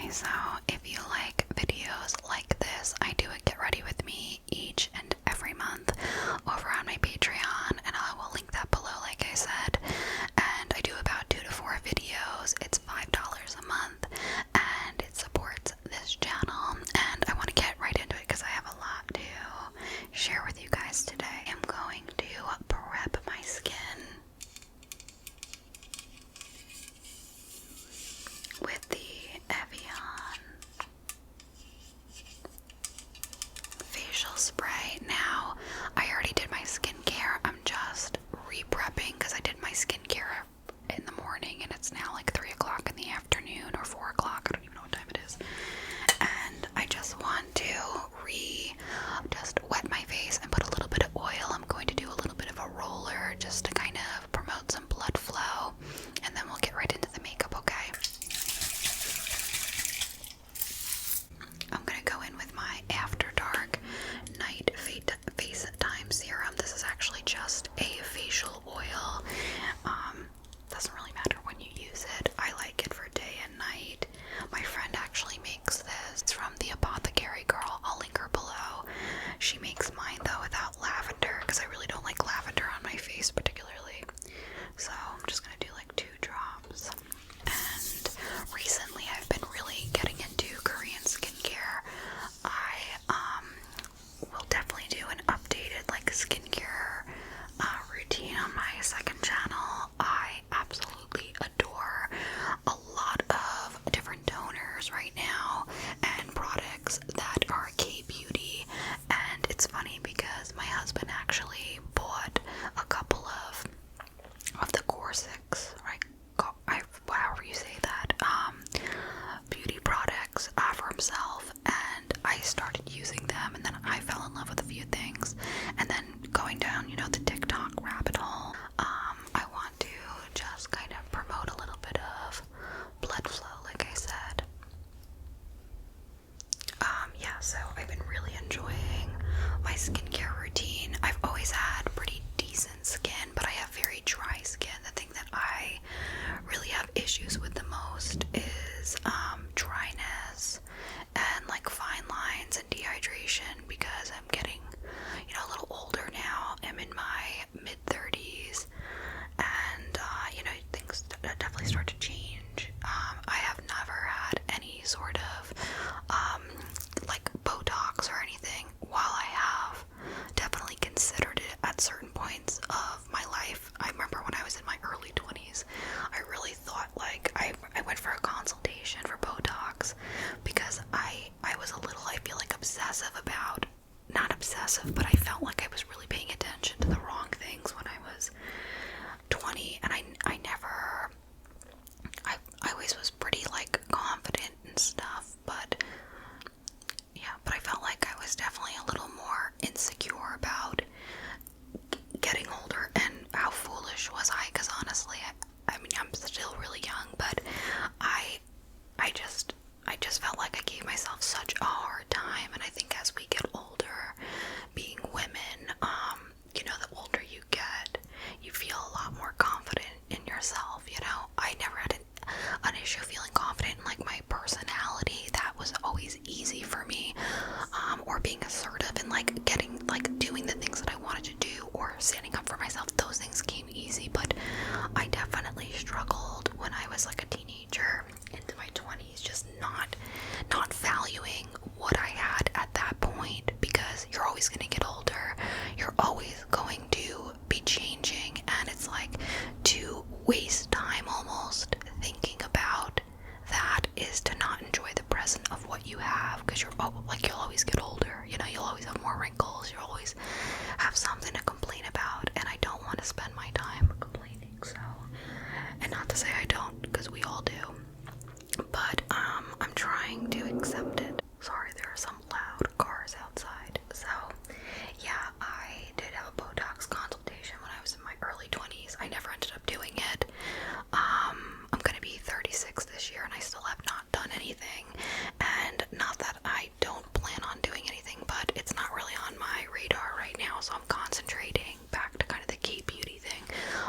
Okay, so if you like videos like this, I do a Get Ready With Me each and every month over on my Patreon, and I will link that below like I said. And I do about 2 to 4 videos. It's $5 a month, and it supports this channel, and I want to get right into it because I have a lot to share with you guys today. I'm going to prep my skin with the Evian facial spray. Now, I already did my skincare. I'm just re-prepping because I did my skincare in the morning and it's now like 3 o'clock in the afternoon or 4 o'clock. I don't even know what time it is. And I just want to just wet my face and put a little bit of oil. I'm going to do a little bit of a roller just to kind of promote some blood flow, and then we'll get right into the makeup, okay? I'm gonna go in with my After Dark Night Face Time Serum. This is actually just a facial oil. Doesn't really matter when you use it. I like it for day and night. My friend actually makes this. It's from the Apothecary Girl. I'll link her below. She makes mine though without lavender because I really don't like lavender on my face particularly. So I'm just gonna do like 2 drops. And recently I've been really getting into Korean skincare. I will definitely do an updated like skincare routine on my second channel. I absolutely adore a lot of different toners right now and products that are Kbeauty, and it's funny because my husband actually bought a couple of the 𝐒𝐿𝐼𝐻𝐿𝐼, right? However you say that, beauty products for himself, and I started using them, and then I fell in love with a few things, and then going down, you know, the TikTok rabbit hole. I want to just kind of promote a little bit of blood flow, like I said. Yeah, so I've been really enjoying my skincare routine. I've always had pretty decent skin, but I have very dry skin. The thing that I really have issues with the most is dryness and like fine lines and dehydration, because I'm getting, you know, a little older now. I'm in my mid-30s, and you know, things definitely start to change. I have never had any sort of like Botox or anything. While I have definitely considered it at certain points of my life. I remember when I was in my early 20s, I really thought, like, I went for a consultation for Botox because I was a little, I feel like, obsessive about, not obsessive, but I felt like I was really paying attention to the wrong things when I was 20, and I never, I always was pretty, like, confident and stuff, but yeah, but I felt like I was definitely a little more insecure about getting older. And how foolish was I? Because honestly, I mean, I'm still really young, but I just felt like I gave myself such a hard time. And I think as we get older, being women, you know, the older you get, you feel a lot more confident in yourself. You know, I never had an issue feeling confident in like my personality. That was always easy for me, or being assertive and like getting, like, doing the things that I wanted to do or standing up for myself. Those things came easy, but I definitely struggled when I was like a teenager into my 20s, just not valuing what I had at that point, because you're always going to get older, you're always going to be changing, and it's like to waste time almost thinking about that is to not enjoy the present of what you have, because you'll always get older, you know, you'll always have more wrinkles, you'll always have something to complain about, and I don't want to spend my time complaining. So, and not to say I don't, because we all do, but I'm trying to accept it. Sorry, there are some loud cars outside. So yeah, I did have a Botox consultation when I was in my early 20s. I never ended up doing it. I'm gonna be 36 this year, and I still have not done anything. And not that I don't plan on doing anything, but it's not really on my radar right now, so I'm concentrating back to kind of the Kbeauty thing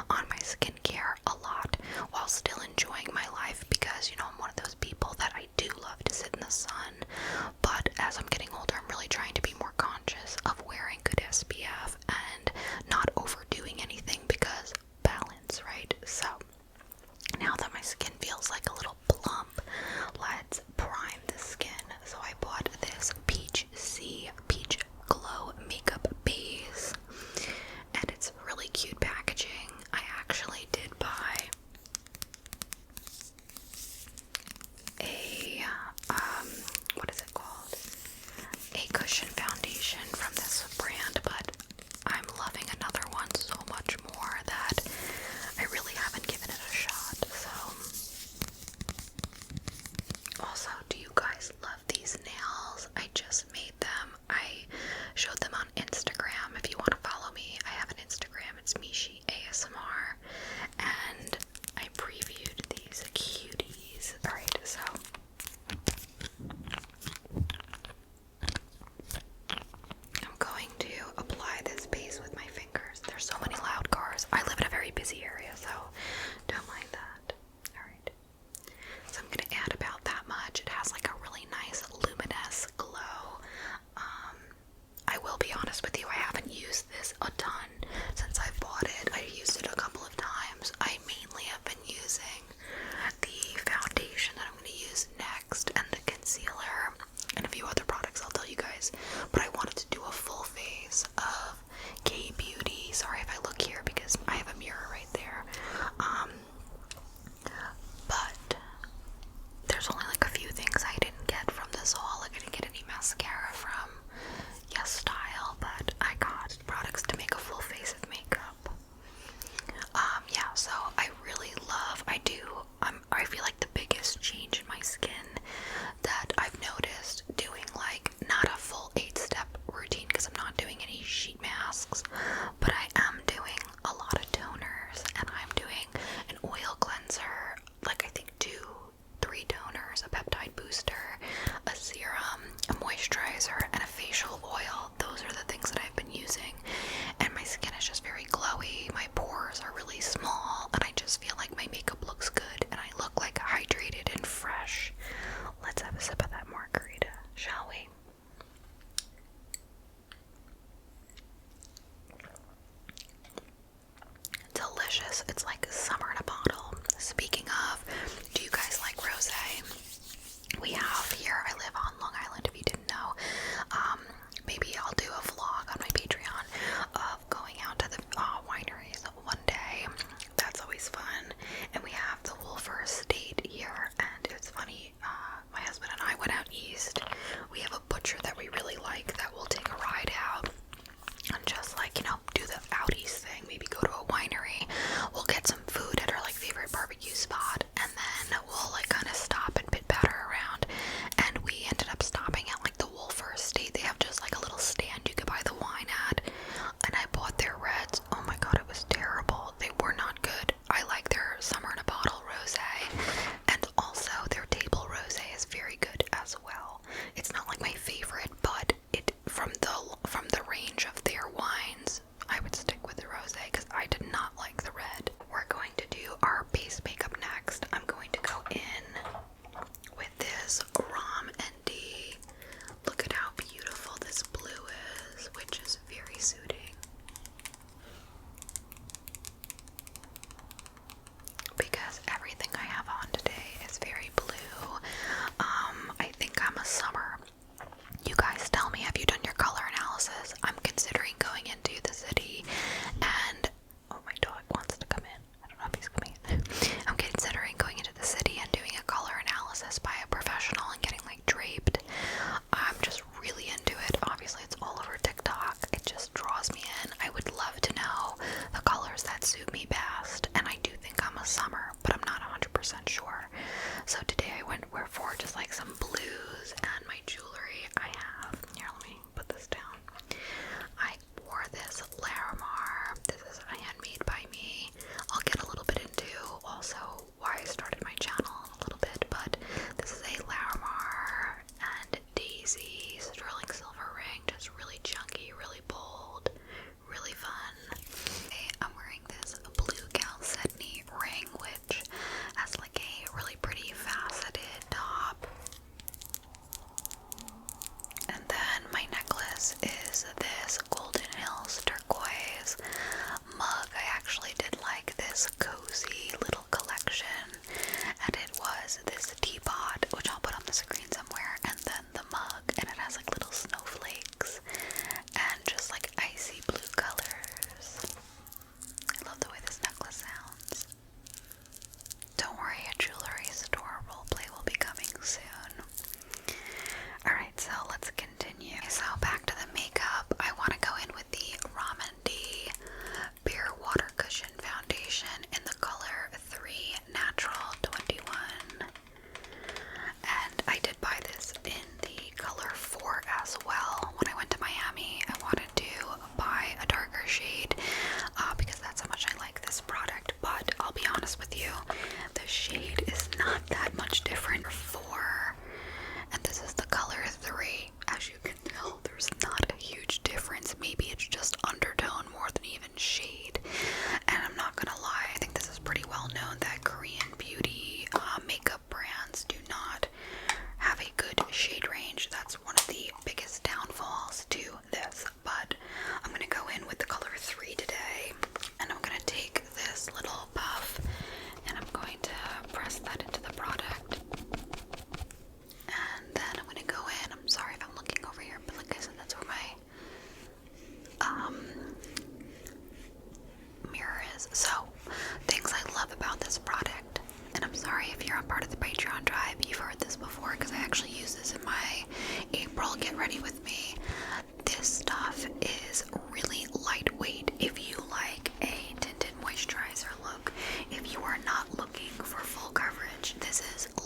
on my skincare a lot while still enjoying my life, because, you know, I'm one of those people that I do love to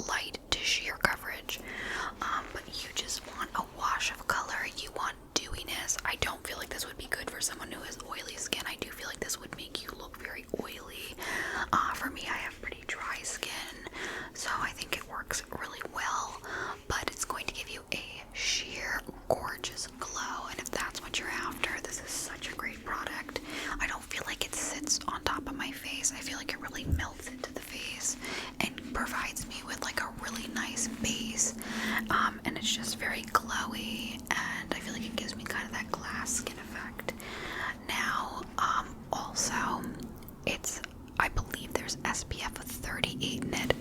light to sheer coverage. But you just want a wash of color. You want dewiness. I don't feel like this would be good for someone who has oily skin. I do feel like this would make you look very oily. For me, I have pretty dry skin, so I think it works really well, but it's going to give you a sheer gorgeous glow, and if that's what you're after, this is such a great product. I don't feel like it sits on top of my face. I feel like it really melts into the face and provides me with like a really nice base, and it's just very glowy, and I feel like it gives me kind of that glass skin effect. Now, also, I believe there's SPF 38 in it.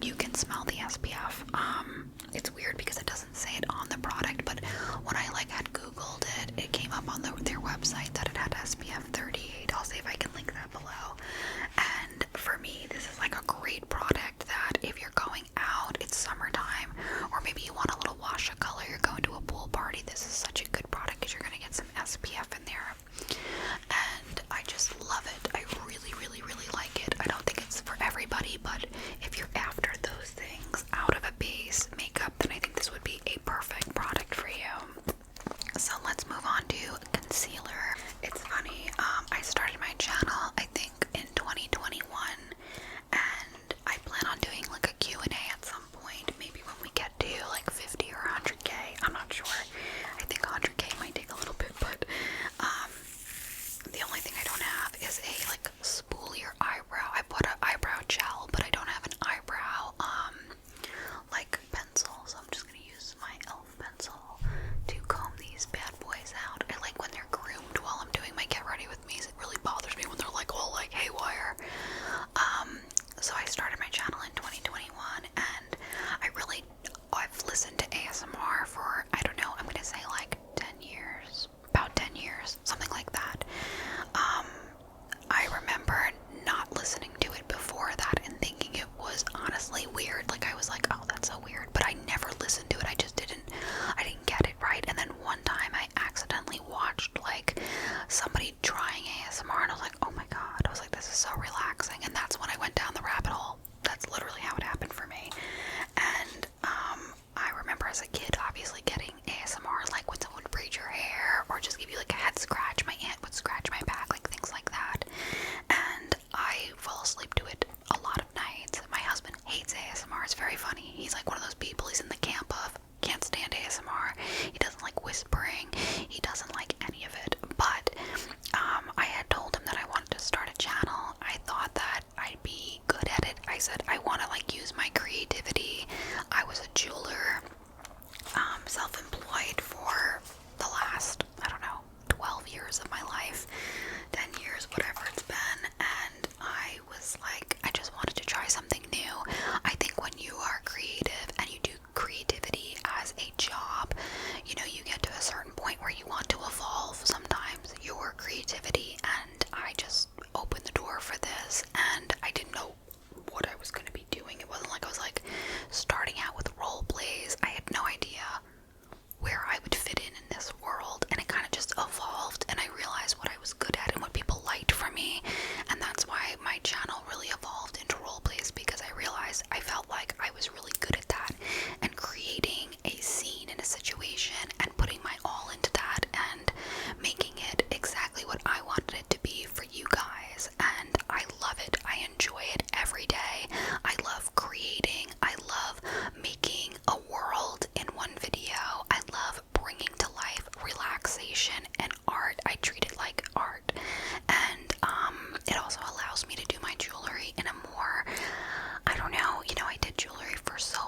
You can smell the SPF. It's weird because it doesn't say it on the product, but when I had Googled it, it came up on their website that it had SPF 38. I'll see if I can link that below. And for me, this is like a great product that if you're going out, it's summertime, or maybe you want a little wash of color, you're going to a pool party, this is such a good product because you're going to get some SPF in there. And I just love it. I really, really, really like it. I don't think it's for everybody, but if you're after those things out of a base makeup, then I think this would be a perfect product for you. So let's move on to concealer. It's funny, I started my channel, I think, in 2021, and I plan on doing like a Q&A at some point, maybe when we get to like 50 or 100k, I'm not sure. I think 100k might take a little bit, but the only thing I don't have is a like spoolier eyebrow. I bought an eyebrow gel, but I don't have an eyebrow like pencil, so I'm just gonna use my e.l.f. pencil to comb these bad boys out. I like when they're groomed while I'm doing my get ready with me's. It really bothers me when they're like all like haywire. So I started my channel in 2021, and I've listened to ASMR for, I don't know, I'm gonna say like 10 years, about 10 years, something like that. I remember not listening to it before that and thinking it was honestly weird. Like I was like, oh, that's so weird, but I never listened to it. I didn't get it right. And then one time I accidentally watched like somebody trying ASMR, and I was like, oh my god, I was like, this is so relaxing, and that's when I went down the rabbit hole. That's literally how it happened for me. And I remember as a kid obviously getting ASMR like when someone would braid your hair or just give you like a head scratch. My aunt would scratch my back, like things like that, and I fall asleep to it a lot of nights. My husband hates ASMR. It's very funny. He's like one of those people, he's in the camp of can't stand ASMR. He doesn't like whispering. He doesn't like any of it. But I had told him that I wanted to start a channel. I thought that I'd be good at it. I said I want to like use my creativity. I was a jeweler, self-employed for the last, I don't know, 12 years of my life, 10 years, whatever it's been, and I was like, I just wanted to try something new. I think when you are creative and you do creativity as a job, you know, you get to a certain point where you want to evolve sometimes your creativity, and I just opened the door for this, and I didn't know what I was going to be doing. It wasn't like I was like starting out with role plays. I had no idea where I would fit in this world, and it kind of just evolved, and I realized what I was good at and what people liked from me, and that's why my channel really evolved into role plays, because I realized I felt like I was really good at that, and creating a scene in a situation and putting my all into that and making it exactly what I wanted it to be for you guys. And I love it. I enjoy it every day. I love creating. I love making a world in one video. I love bringing to life relaxation and art. I treat it like art, and it also allows me to do my jewelry in a more, I don't know, you know, I did jewelry for so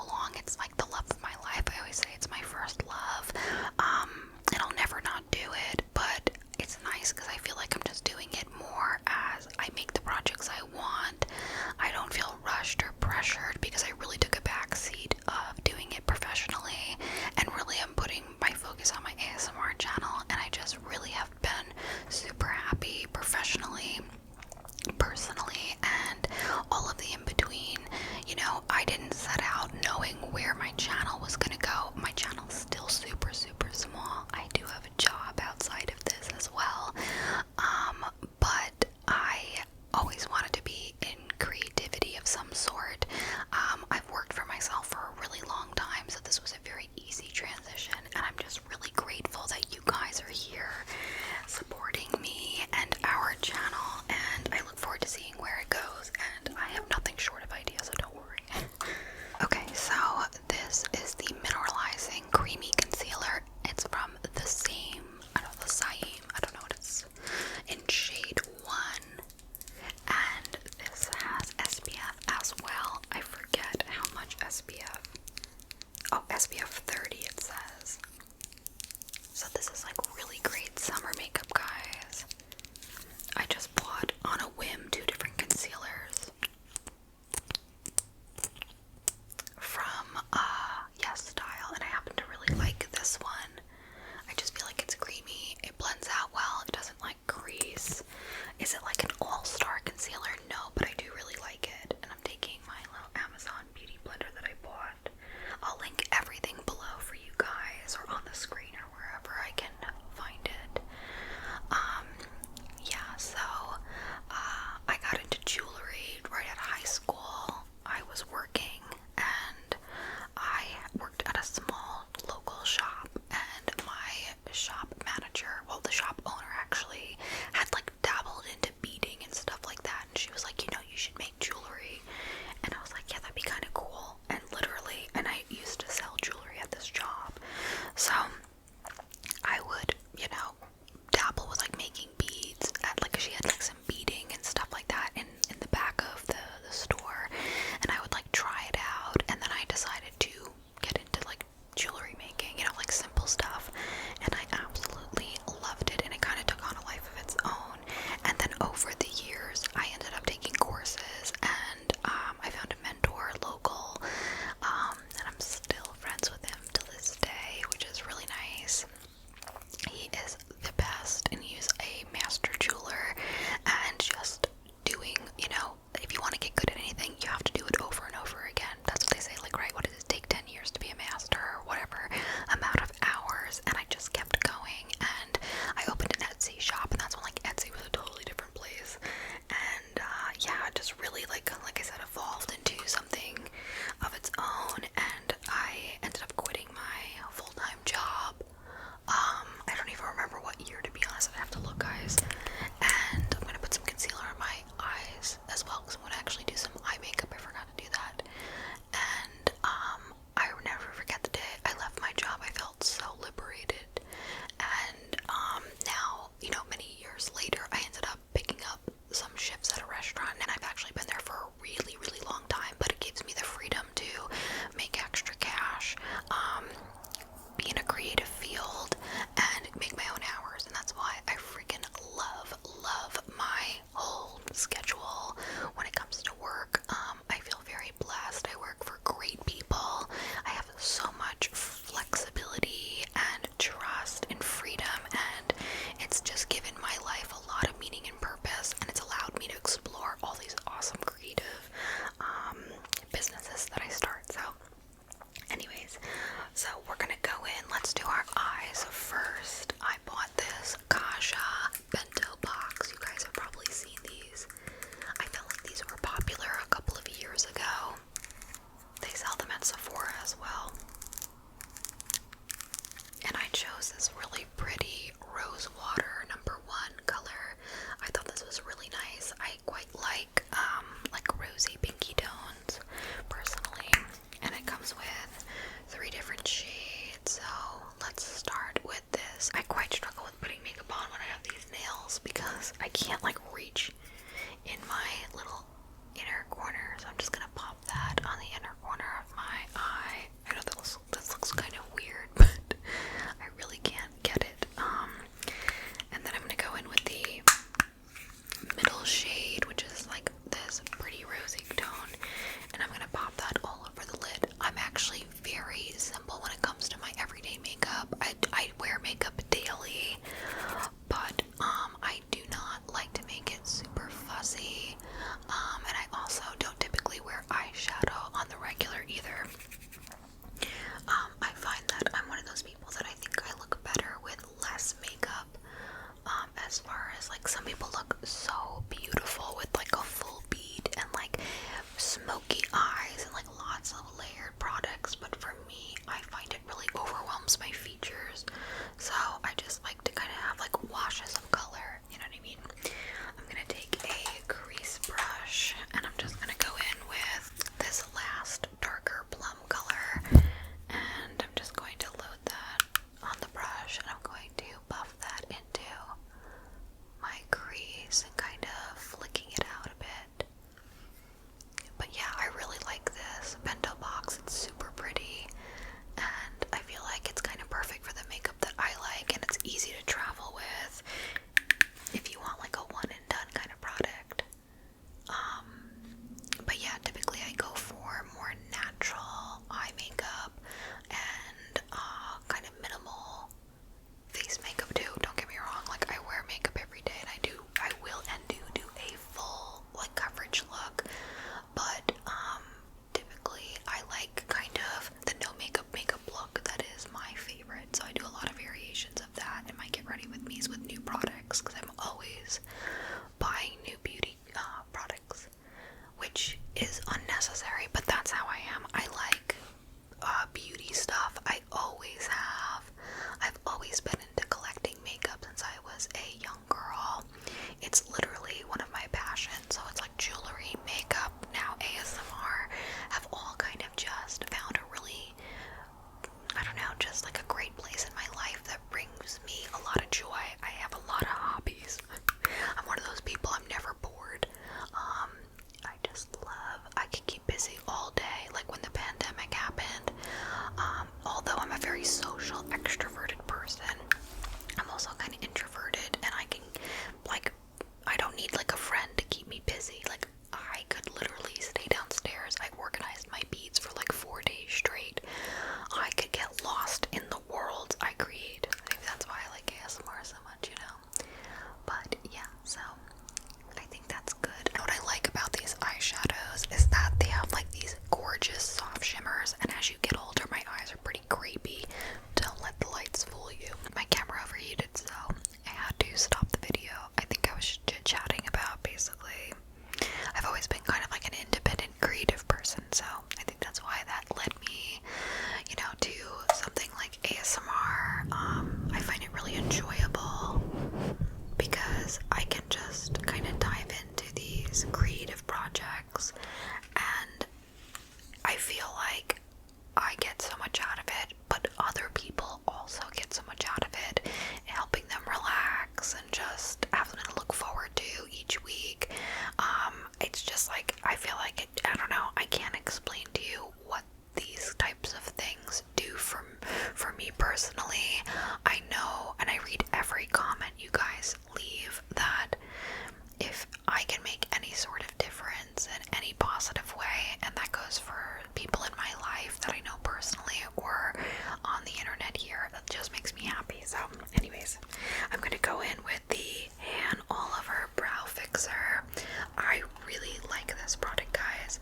either. I find that I'm one of those people that I think I look better with less makeup. As far as like some people look so beautiful with like a full bead and like smoky eyes and like lots of layered products, but for me, I find it really overwhelms my features. So I just like to kind of have like washes of color, you know what I mean? I'm gonna take a crease brush and I'm just gonna go in with this last darker plum color, and I'm just going to load that on the brush, and I'm going to buff that into my crease and kind of flicking it out a bit. But yeah, I really like this Bento box. It's super pretty, and I feel like it's kind of perfect for the makeup that I like, and it's easy to travel with if you want like a one and done kind of product. But yeah, typically I go for more natural eye makeup and kind of minimal face makeup too. Don't get me wrong, like I wear makeup every day, and I will and do a full like coverage look, but typically I like kind of the no makeup look. That is my favorite, so I do a lot of variations of that in my get ready with me's with new products, because I'm always buying new beauty products, which is unnecessary, but that's how I am. I like beauty stuff. I always have. I've always been into collecting makeup since I was a young girl. It's literally one of my passions. So it's like jewelry, makeup, now ASMR have all kind of just found a really, I don't know, just like a great place in my life that brings me a lot of joy. I have a lot of hobbies. I'm one of those people, I'm never bored. I just love, I could keep busy all day. Like when the pandemic happened, although I'm a very social, extroverted person, I'm also kind of introverted, and I can, like, I don't need like a friend to keep me busy. Like I could literally stay downstairs. I organized my beads for like 4 days straight. I could get lost in the world I create. Maybe that's why I like ASMR so much, you know? But yeah, so I think that's good. And what I like about these eyeshadows is that they have like these gorgeous soft shimmers, and as you get older, my eyes are pretty grapey. Don't let the lights fool you. My camera overheated, so I had to stop the video. I think I was chit-chatting about basically, I've always been kind of like an independent creative person, so I think that's why that led me, you know, to something like ASMR. I find it really enjoyable because I can just kind of dive into these creative projects, and I feel like I get so much out of it, but other people also get so much out of it, helping them relax and just have something to look forward to each week. It's just like, I feel like it, I don't know, I can't explain to you what these types of things do for me personally. I know, and I read every comment you guys leave, that if I can make any sort of difference in any positive way, and that goes for people in my life that I know personally or on the internet here, that just makes me happy. So anyways, I'm going to go in with the Han Oliver Brow Fixer. I really like this product, guys.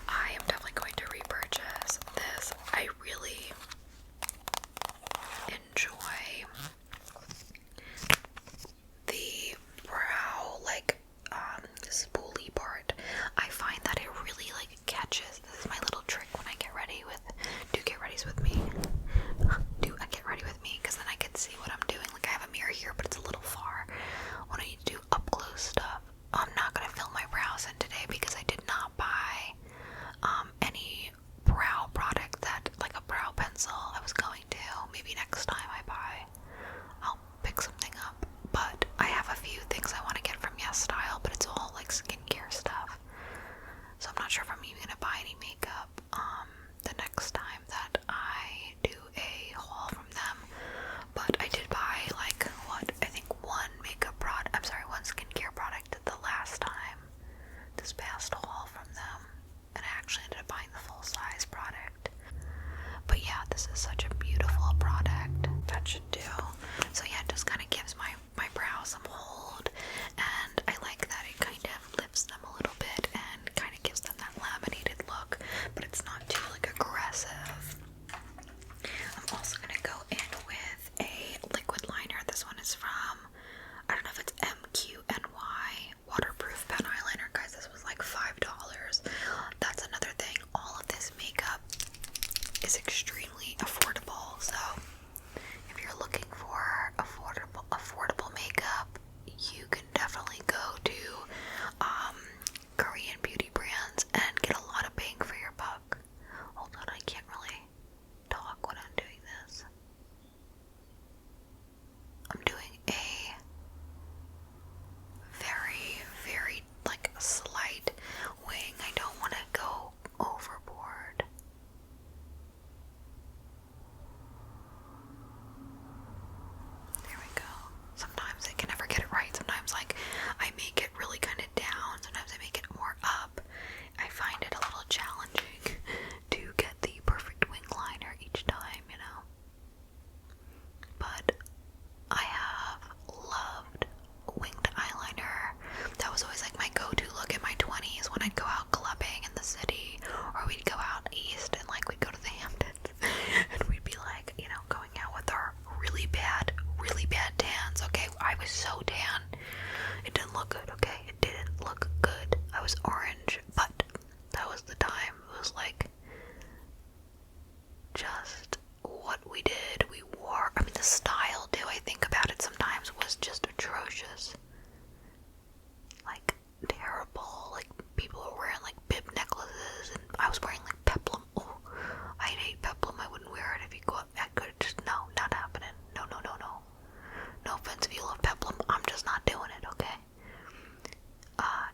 I am definitely going to repurchase this. I really enjoy the brow like spoolie part. I find that it really like catches. This is my little trick when I get ready with get ready with me, because then I can see what I'm doing. Like I have a mirror here, but it's a little far when I need to do up close stuff. I'm not gonna fill my brows in today because I did not buy any brow product, that like a brow pencil. I was going to, maybe next time I buy, I'll pick something up. But I have a few things I want to get from YesStyle, but it's all like skincare stuff. So I'm not sure if I'm even gonna buy any makeup the next time that I do a haul from them. But I did buy like one skincare product the last time, this past haul from them, and I actually ended up buying the full size product. But yeah, this is such a beautiful product. That should do. So yeah, it just kind of gives my brows some hold, and I like that it kind of lifts them a little bit and kind of gives them that laminated look, but it's not too like a is extremely affordable. So if you're looking for affordable makeup, you can definitely go to Korean beauty brands and get a lot of bang for your buck. Hold on, I can't really talk when I'm doing this. I'm doing a very, very like slight wing. I don't want to go overboard. There we go. Sometimes I can never get it right. Sometimes like I make it really kind of down. Sometimes I make it more up. I find it a little challenging to get the perfect wing liner each time, you know. But I have loved winged eyeliner. That was always like my go-to look in my 20s when I'd go out clubbing in the city, or we'd go out east and like we'd go to the Hamptons and we'd be like, you know, going out with our really bad tans. Okay, I was so tan. It didn't look good, okay? It didn't look good. I was orange, but that was the time. It was like just what we did. We wore, I mean, the style too, I think about it sometimes, was just atrocious. Like, terrible. Like, people were wearing like bib necklaces, and I was wearing like peplum. Oh, I'd hate peplum. I wouldn't wear it if you go up. I could just, no, not happening. No. No offense if you love peplum. I'm just not doing it, okay?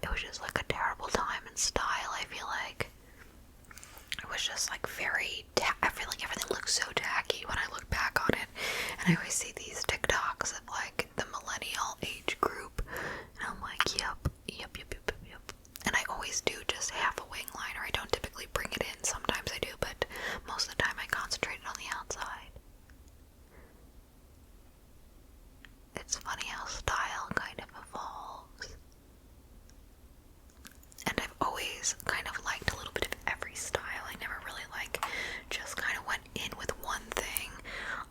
It was just like a terrible time in style, I feel like. It was just like very, I feel like everything looks so tacky when I look back on it. And I always see these TikToks of like the millennial age group. And I'm like, yep. And I always do just half a wing liner. I don't typically bring it in. Sometimes I do, but most of the time I concentrate on the outside. It's funny how style kind of evolves. And I've always kind of liked a little bit of every style. I never really like just kind of went in with one thing.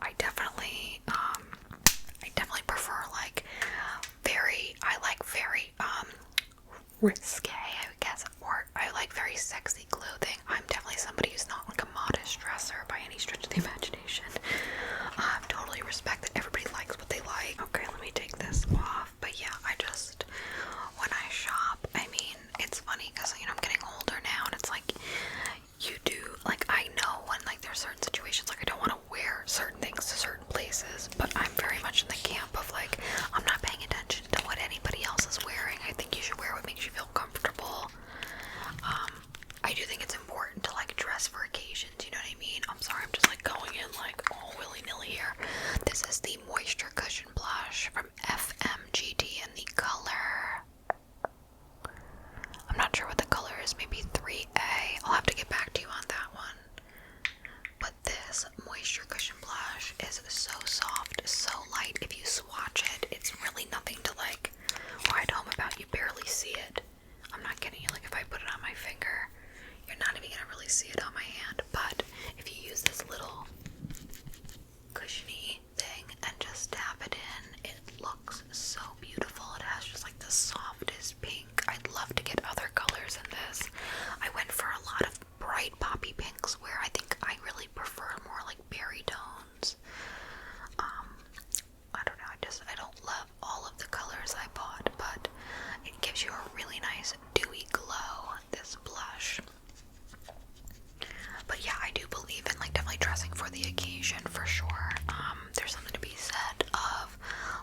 I definitely prefer like very risque, I guess, or I like very sexy clothing. I'm definitely somebody who's not like a modest dresser by any stretch of the imagination. Totally respect that everybody likes what they like. Okay, let me take this off. But yeah, when I shop, I mean, it's funny because, you know, I'm getting older now, and it's like, you do, like, I know when, like, there's certain situations, like, I don't want to wear certain things to certain places, but I'm very much in the camp of, like, I'm not paying attention to what anybody else is wearing. I think you should wear what makes you feel comfortable. I do think it's important to, like, dress for occasions, you know what I mean? I'm sorry, I'm just, like, going in, like, all willy-nilly here. This is the Moisture Cushion Blush from FMGT in the color, I'm not sure what the color is, maybe 3A. I'll have to get back to you on that one. But this Moisture Cushion Blush is so soft, so light. If you swatch it, it's really nothing to, like, write home about. You barely see it. I'm not kidding you. Like, if I put it on my finger, you're not even gonna really see it on my hand. But if you use this little cushiony thing and just dab it in, it looks so beautiful. It has just like the softest pink. I'd love to get other colors in this. I went for a lot of bright poppy pinks, where I think I really prefer more like berry tones. I don't know, I don't love all of the colors I bought, but it gives you a really nice dewy glow, this blush. But yeah, I do believe in, like, definitely dressing for the occasion, for sure. There's something to be said of,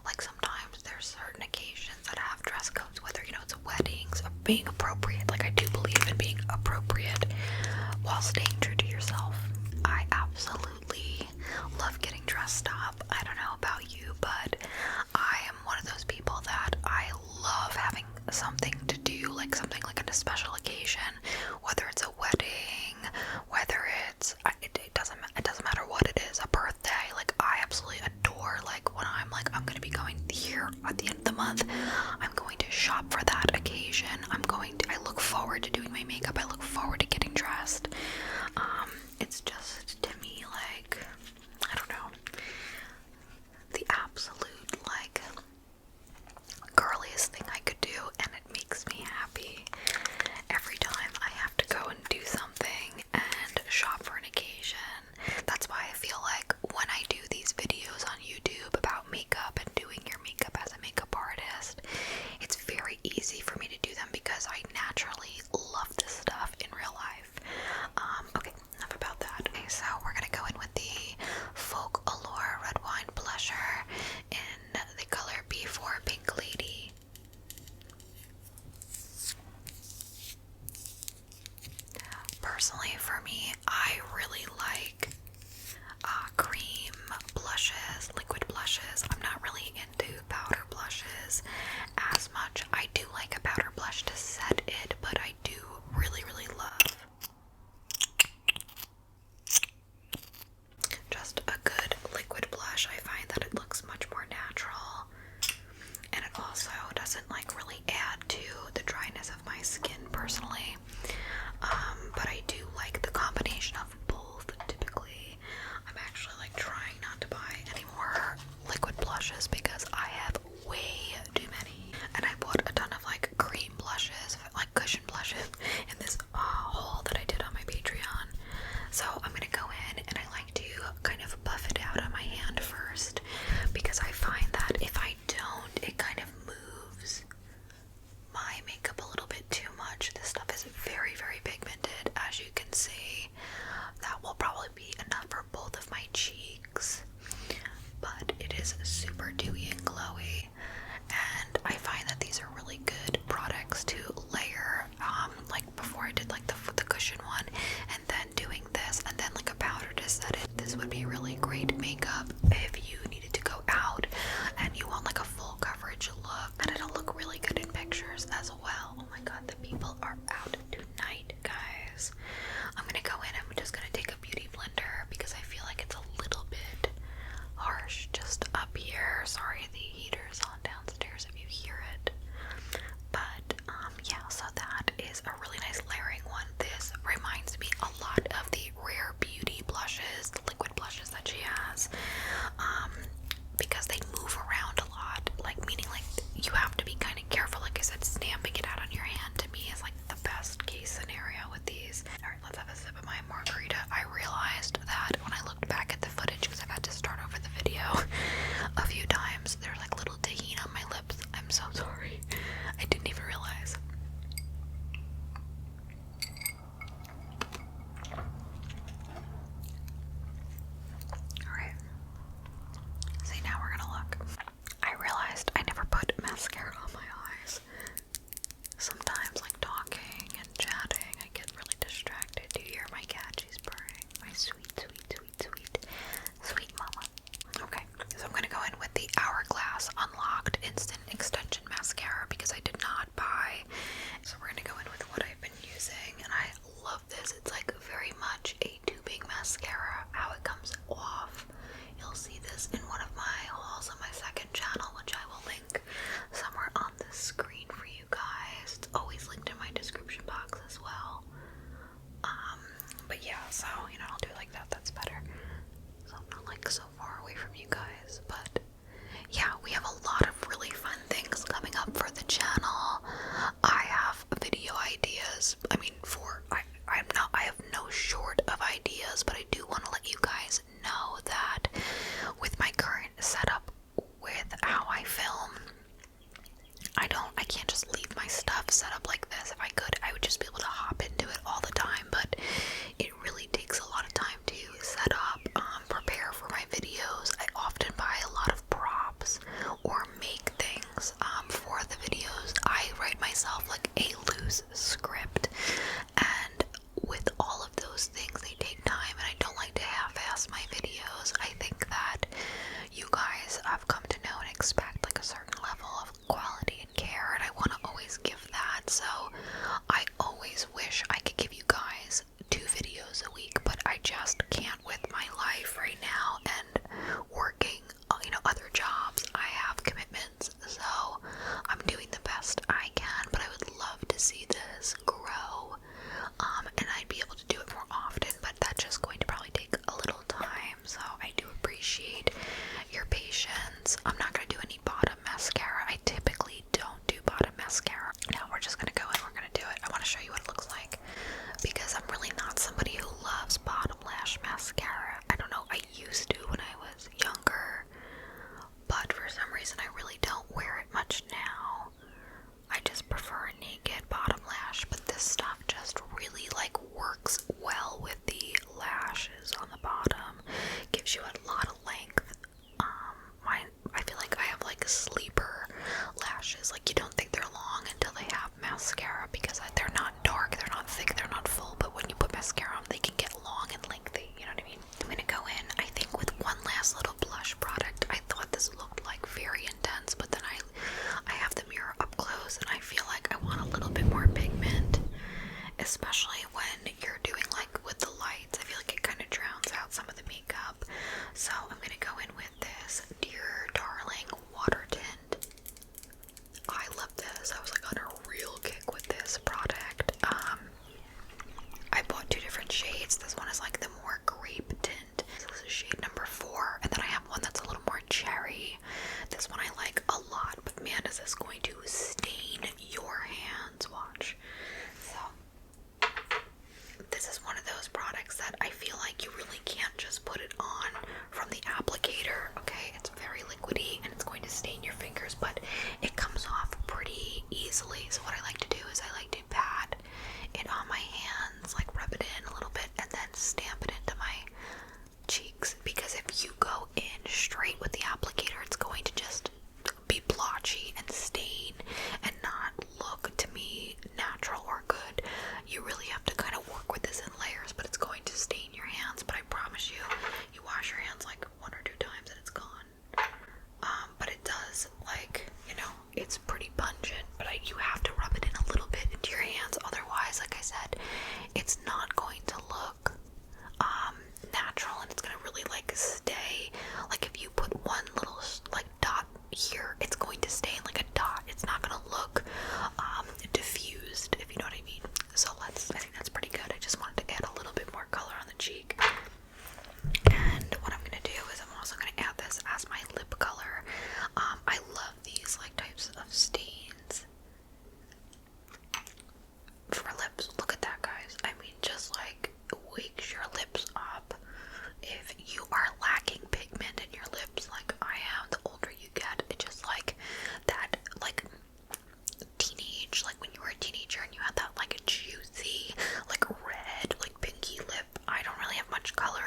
like, sometimes there's certain occasions that have dress codes, whether, you know, it's weddings, or being appropriate. Like, I do believe in being appropriate while staying true to yourself. I absolutely love getting dressed up. I don't know about you, but I am one of those people that I love having something to do, like something like at a special occasion, whether it's a wedding, whether it's, it doesn't matter what it is, a birthday. Like, I absolutely adore, like, when I'm like, I'm gonna be going here at the end of the month, I'm going to shop for that occasion. I look forward to doing my makeup. I look forward to getting dressed. It's just, to me, like, I don't know, the absolute, like, girliest thing I could do, and it makes me happy every time I have to go and do something and shop for an occasion. these would be really great makeup if you needed to go out and you want like a full coverage look, and it'll look really good in pictures as well. Oh my god, the people are out tonight, guys. I'm gonna go in, I'm just gonna take a beauty blender because I feel like it's a little bit harsh just up here. Sorry, the heater's on downstairs if you hear it. But yeah, so that is a really nice layering one. This reminds me a lot of the Rare Beauty blushes, the liquid blushes that she has, because they move around a lot, like meaning like you have to be kind of careful. Like I said, stamping it out on your hand to me is like the best case scenario with these. Alright, let's have a sip of my margarita. I realized that when I looked back at the footage, because I've had to start over the video a few times, there's like little tahini on my lips. I'm so sorry. I didn't even realize. Alright. See, now we're gonna look. I realized I never put mascara on my eyes. Sometimes, like talking and chatting, I get really distracted. Do you hear my cat? She's purring. My sweet, sweet, sweet, sweet, sweet mama. Okay, so I'm gonna go in with the Hourglass Unlocked Instant Extension Mascara because I did not buy. So we're gonna go in with what I've been using, and I love this. It's like very much a tubing mascara. How it comes off, you'll see this in one of my hauls on my second channel, which I will link somewhere on the screen for you guys. It's always linked in my description box as well. But yeah, so you know, I'll do it like that. That's better. So I'm not like so far away from you guys, but yeah, we have a lot of really fun things coming up for the channel. I have video ideas. I mean, I have no short of ideas, but I do want to let you guys know that with my current setup with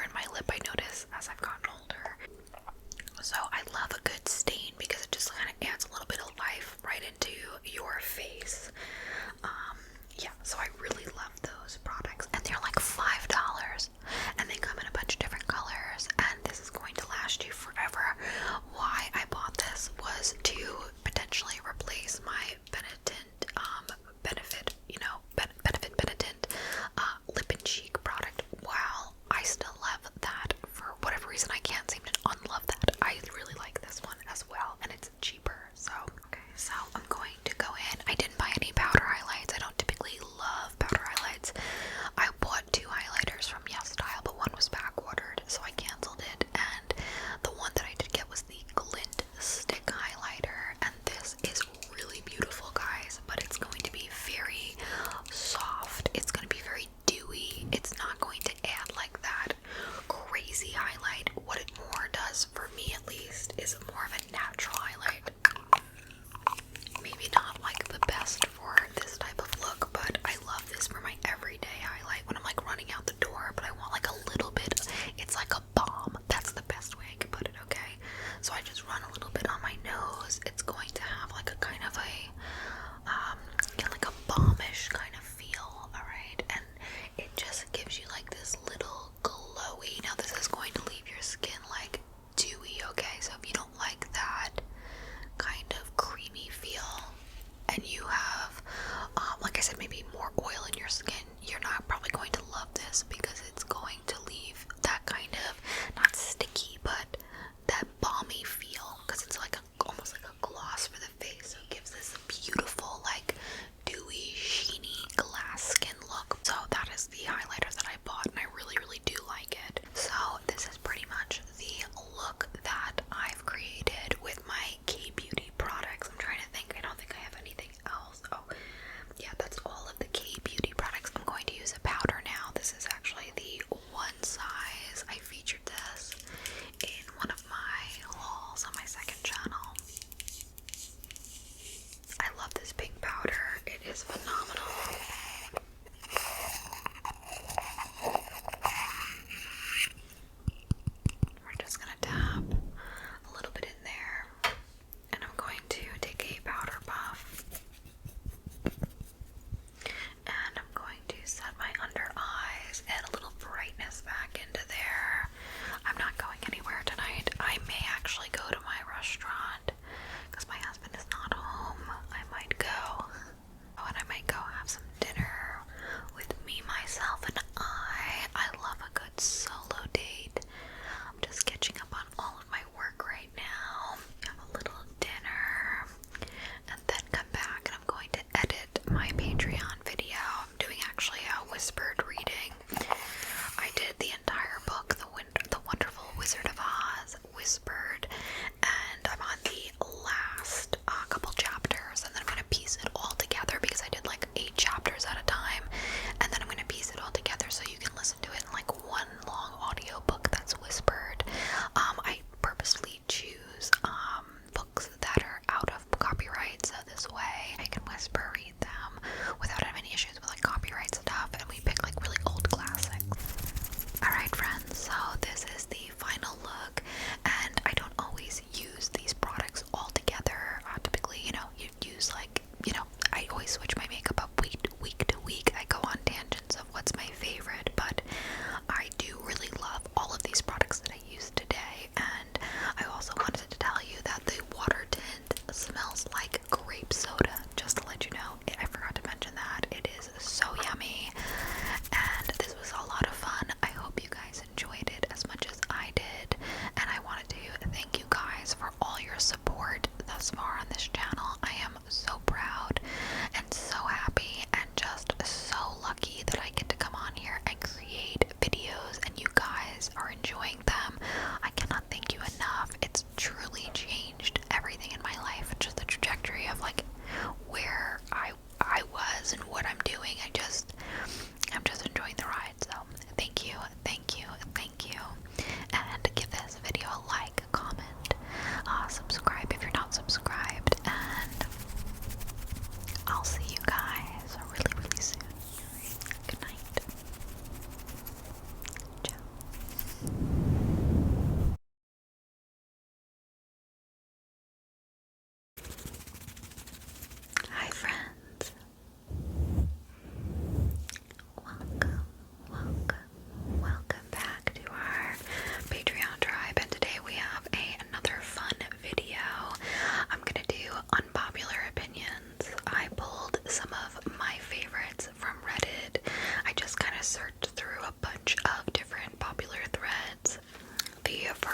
color in my lip, I notice, as I've gotten older. So I love a good stain because it just kind of adds a little bit of life right into your face. Yeah, so I really love those products, and they're like $5, and they come in a bunch of different colors, and this is going to last you forever. Why I bought this was to potentially replace my Benefit lip and cheek product. While I still love that, for whatever reason I can't seem to unlove that. I really like this one as well, and it's cheaper. So okay, so I'm going to go in. I didn't buy any powder highlights. I don't typically love powder highlights. I bought 2 highlighters from YesStyle, but one was back ordered, so I canceled it. And the one that I did get was the Glint stick highlighter, and this is really beautiful, guys, but it's going to be very soft. It's going to be very dewy. It's not going to add like that crazy highlight. What it more does, for me at least, is more of a natural highlight. Maybe not like the best for this type of look, but I love this for my everyday highlight when I'm like running out the door, but I want like a little bit. It's like a balm. That's the best way I can put it, okay? So I just run a little bit on my nose. It's going to have like a kind of a like a balmish kind of feel, alright? And it just gives you like this little glowy. Now this is going to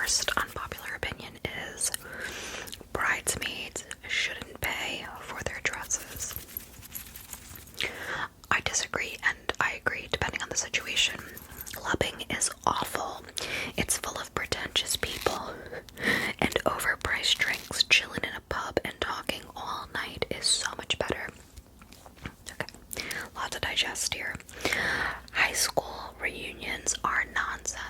first unpopular opinion is bridesmaids shouldn't pay for their dresses. I disagree, and I agree depending on the situation. Clubbing is awful. It's full of pretentious people, and overpriced drinks. Chilling in a pub and talking all night is so much better. Okay, lot to digest here. High school reunions are nonsense.